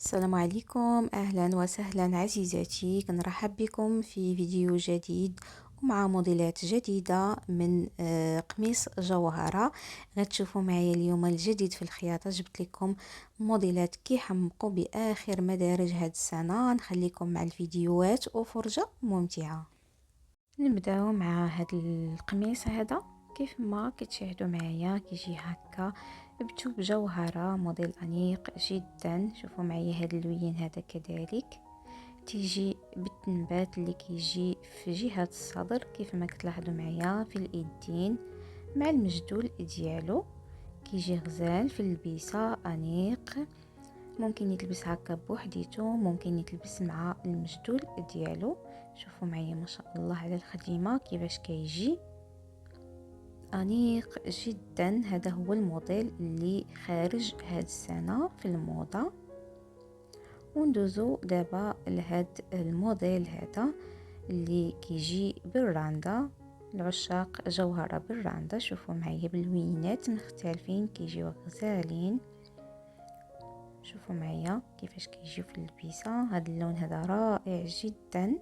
السلام عليكم، اهلا وسهلا عزيزاتي، كنرحب بكم في فيديو جديد ومع موديلات جديدة من قميص جوهرة. غتشوفوا معايا اليوم الجديد في الخياطة. جبت لكم موديلات كيحمقوا باخر مدارج هاد السنة. نخليكم مع الفيديوهات وفرجة ممتعة. نبداو مع هاد القميص هذا. كيف ما كتشاهدوا معايا كيجي هكا بتوب جوهرة، موديل انيق جدا. شوفوا معايا هاد اللوين هذا كذلك تيجي بالتنبات اللي كيجي في جهة الصدر كيف ما كتلاحظوا معايا في الايدين، مع المجدول ديالو كيجي غزال في اللبسة، انيق. ممكن يتلبس هكا بوحديتو، ممكن يتلبس مع المجدول ديالو. شوفوا معايا ما شاء الله على الخديمه كيفاش كيجي انيق جدا. هذا هو الموديل اللي خارج هاد السنه في الموضه. وندوزو دابا لهاد الموديل هذا اللي كيجي بالراندا، العشاق جوهره بالراندا. شوفوا معايا باللوينات مختلفين كيجيو غزالين. شوفوا معايا كيفاش كيجيو في اللبسه. هذا اللون هذا رائع جدا.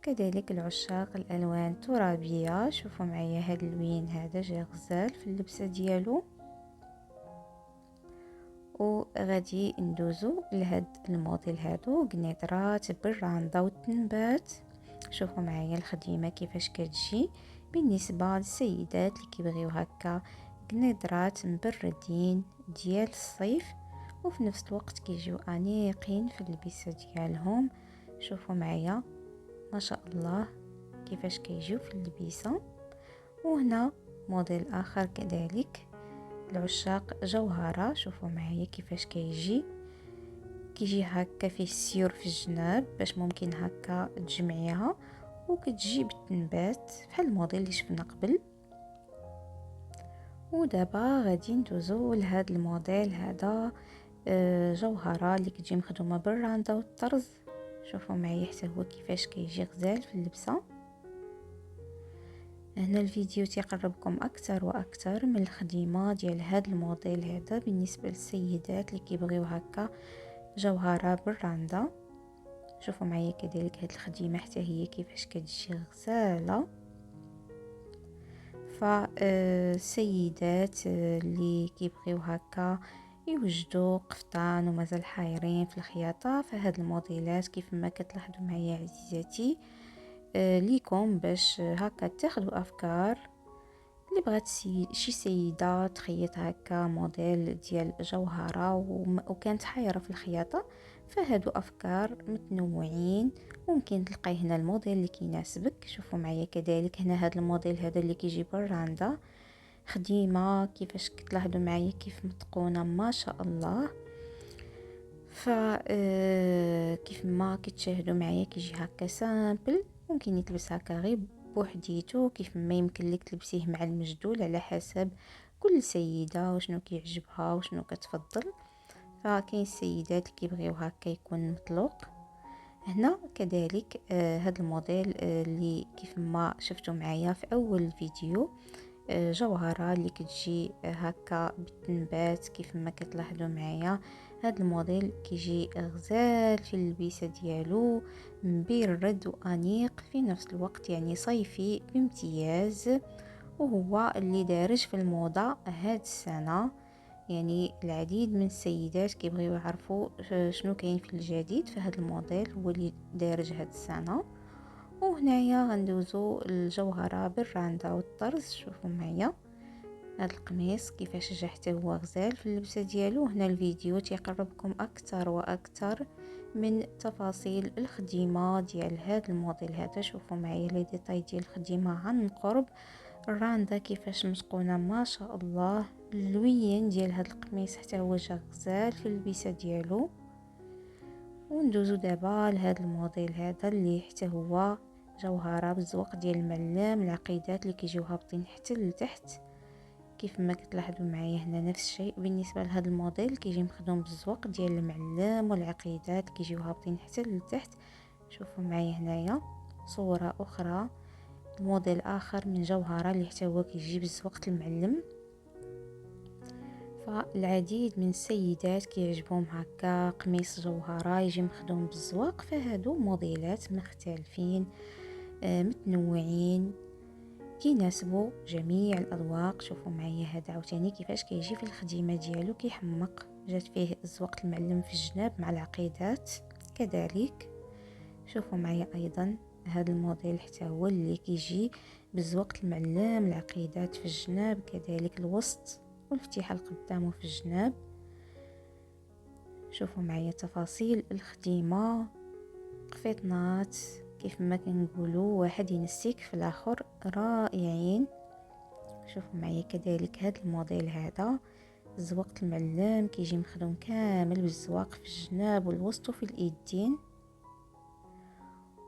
كذلك العشاق الالوان الترابيه، شوفوا معايا هذا اللوين هذا جا غزال في اللبسه ديالو. وغادي ندوزو لهاد الموديل هادو قنيطرات بالراندا والتنبات. شوفوا معايا الخديمه كيفاش كتجي بالنسبه للسيدات اللي كيبغيو هكا قنيطرات مبردين ديال الصيف، وفي نفس الوقت كيجيو انيقين في اللبسه ديالهم. شوفوا معايا ما شاء الله كيفاش كيجيو في اللبسه. وهنا موديل اخر كذلك العشاق جوهره. شوفوا معايا كيفاش كيجي هكا فيه السيور في الجناب باش ممكن هكا تجمعيها، وكتجي بالتنبات بحال الموديل اللي شفنا قبل. ودابا غادي ندوزو لهاد الموديل هذا جوهره اللي كتجي مخدومه بالراندا والطرز. شوفوا معايا حتى هو كيفاش كيجي غزال في اللبسه. هنا الفيديو تيقربكم اكثر واكثر من الخديمه ديال هاد الموديل هذا بالنسبه للسيدات اللي كيبغيو هكا جوهره بالراندا. شوفوا معايا كذلك هاد الخديمه حتى هي كيفاش كتجي غزاله. فالسيدات اللي كيبغيو هكا يوجدوا قفطان ومازال حايرين في الخياطه، فهاد الموديلات كيف ما كتلاحظوا معايا عزيزاتي ليكم باش هكا تاخدوا افكار. اللي بغات شي سيده تخيط هكا موديل ديال جوهره وكانت حايره في الخياطه، فهادو افكار متنوعين. ممكن تلقاي هنا الموديل اللي كيناسبك. شوفوا معايا كذلك هنا هذا الموديل هذا اللي كيجي بالراندا، خديمه كيفاش كتلاحظوا معايا كيف متقونه ما شاء الله. ف كيف ما كتشاهدوا معايا كيجي هكا سامبل، ممكن يتلبس هكا غير بوحديتو، كيف ما يمكن لك تلبسيه مع المجدول على حسب كل سيده وشنو كيعجبها وشنو كتفضل. فكاين السيدات اللي كيبغيو هكا يكون مطلوق. هنا كذلك هذا الموديل اللي كيف ما شفتوا معايا في اول فيديو جوهرة اللي كتجي هكا بالتنبات. كيف ما كتلاحظوا معايا هذا الموديل كيجي غزال في اللبسه ديالو، مبرد وانيق في نفس الوقت، يعني صيفي بامتياز. وهو اللي دارج في الموضه هاد السنه. يعني العديد من السيدات كيبغيو يعرفوا شنو كاين في الجديد، فهاد الموديل هو اللي دارج هاد السنه. وهنايا غندوزو الجوهره بالراندا والطرز. شوفوا معايا هذا القميص كيفاش جا حتى هو غزال في اللبسه ديالو. هنا الفيديو تيقربكم اكثر واكثر من تفاصيل الخديمه ديال هذا الموديل هذا. شوفوا معايا لي ديتاي ديال الخديمه عن قرب. الراندا كيفاش متقونه ما شاء الله. اللوين ديال هذا القميص حتى هو جا غزال في اللبسه ديالو. وندوزو دابا لهذا الموديل هذا اللي حتى هو جوهره بالزوق ديال المعلم، العقيدات اللي كيجيو هابطين حتى لتحت. كيف ما كتلاحظوا معايا هنا نفس الشيء بالنسبه لهذا الموديل كيجي مخدوم بالزوق ديال المعلم، والعقيدات كيجيو هابطين حتى لتحت. شوفوا معايا هنايا صوره اخرى، موديل اخر من جوهره اللي حتى هو كيجي بالزوق المعلم. فالعديد من السيدات كيعجبهم هكا قميص جوهرة يجي مخدوم بالزواق، فهادو موديلات مختلفين متنوعين كيناسبوا جميع الاذواق. شوفوا معايا هذا عاوتاني كيفاش كيجي في الخديمه ديالو، كيحمق، جات فيه الزواق المعلم في الجناب مع العقيدات كذلك. شوفوا معايا ايضا هذا الموديل حتى هو اللي كيجي بالزواق المعلم، العقيدات في الجناب كذلك الوسط والفتيحه القدام في الجناب. شوفوا معايا تفاصيل الخديمه، قفيطنات كيف ما كنقولوا واحد ينسيك في الاخر، رائعين. شوفوا معايا كذلك هذا الموديل هذا الزواق المعلم كيجي مخدوم كامل بالزواق في الجناب والوسط وفي الايدين.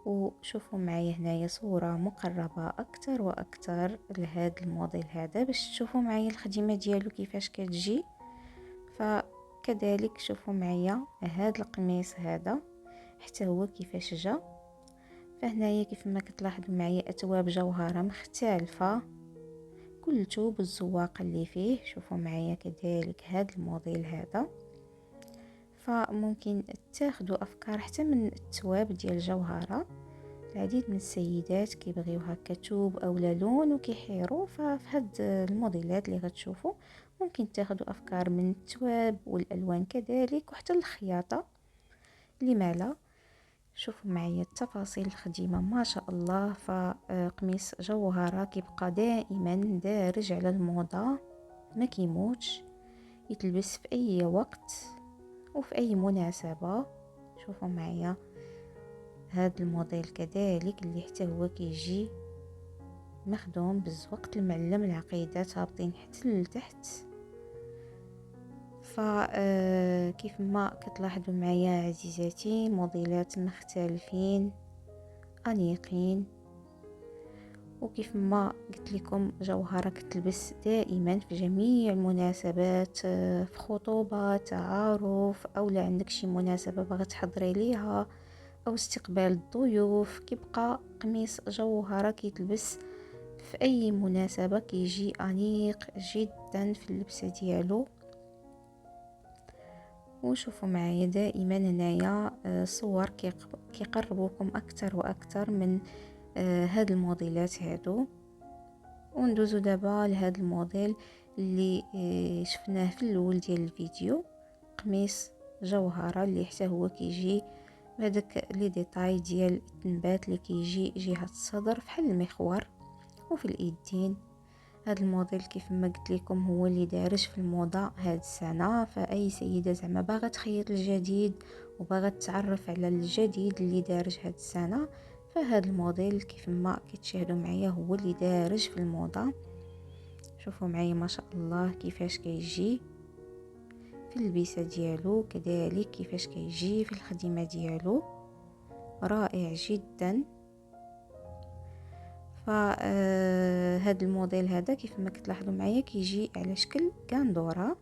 وشوفوا معايا هنايا صورة مقربة اكثر واكثر لهذا الموديل هذا باش تشوفوا معايا الخدمة ديالو كيفاش كتجي. فكذلك شوفوا معايا هذا القميص هذا حتى هو كيفاش جا. فهنايا كيف ما كتلاحظوا معايا اتواب جوهرة مختلفة كلتو بالزواق اللي فيه. شوفوا معايا كذلك هذا الموديل هذا، فممكن تاخدوا افكار حتى من التواب ديال الجوهره. العديد من السيدات كيبغيو هكا توب او لون وكيحيروا، ففي هاد الموديلات اللي غتشوفوا ممكن تاخدوا افكار من التواب والالوان كذلك وحتى الخياطه، لما لا. شوفوا معايا التفاصيل الخديمه ما شاء الله. فقميص جوهره كيبقى دائما دارج على الموضه، ما كيموتش، يتلبس في اي وقت وفي اي مناسبه. شوفوا معايا هذا الموديل كذلك اللي حتى هو كيجي مخدوم بالزواق المعلم، العقيدات هابطين حتى لتحت. كيف ما كتلاحظوا معايا عزيزاتي موديلات مختلفين انيقين، وكيف ما قلت لكم جوهرة كتلبس دائما في جميع المناسبات، في خطوبة، تعارف، او لا عندك شي مناسبة باغا تحضري ليها او استقبال الضيوف، كيبقى قميص جوهرة كيتلبس في اي مناسبة، كيجي انيق جدا في اللبسة ديالو. وشوفوا معايا دائما هنايا صور كيقربوكم اكثر واكثر من هاد الموديلات هادو. وندوزو دابا لهاد الموديل اللي شفناه في الاول ديال الفيديو، قميص جوهرة اللي حتى هو كيجي بهذاك لي ديتاي ديال التنبات اللي كيجي جهة الصدر فحال المخور وفي الايدين. هذا الموديل كيف ما قلت لكم هو اللي دارج في الموضة هاد السنة، فاي سيدة زعما باغا تخيط الجديد وباغا تتعرف على الجديد اللي دارج هاد السنة، فهذا الموديل كيف ما كتشاهدوا معايا هو اللي دارج في الموضة. شوفوا معايا ما شاء الله كيفاش كيجي في اللبسة ديالو، كذلك كيفاش كيجي في الخدمة ديالو، رائع جدا. فهذا الموديل هذا كيف ما كتلاحظوا معايا كيجي على شكل كاندورا،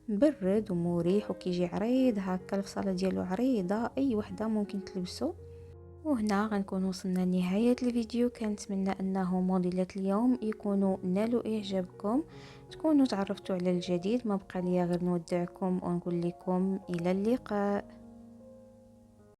مبرد ومريح، وكيجي عريض هكا، الفصاله ديالو عريضه اي وحده ممكن تلبسه. وهنا غنكون وصلنا لنهايه الفيديو. كنتمنى انه موديلات اليوم يكونوا نالوا اعجابكم، تكونوا تعرفتوا على الجديد. ما بقى ليا غير نودعكم ونقول لكم الى اللقاء.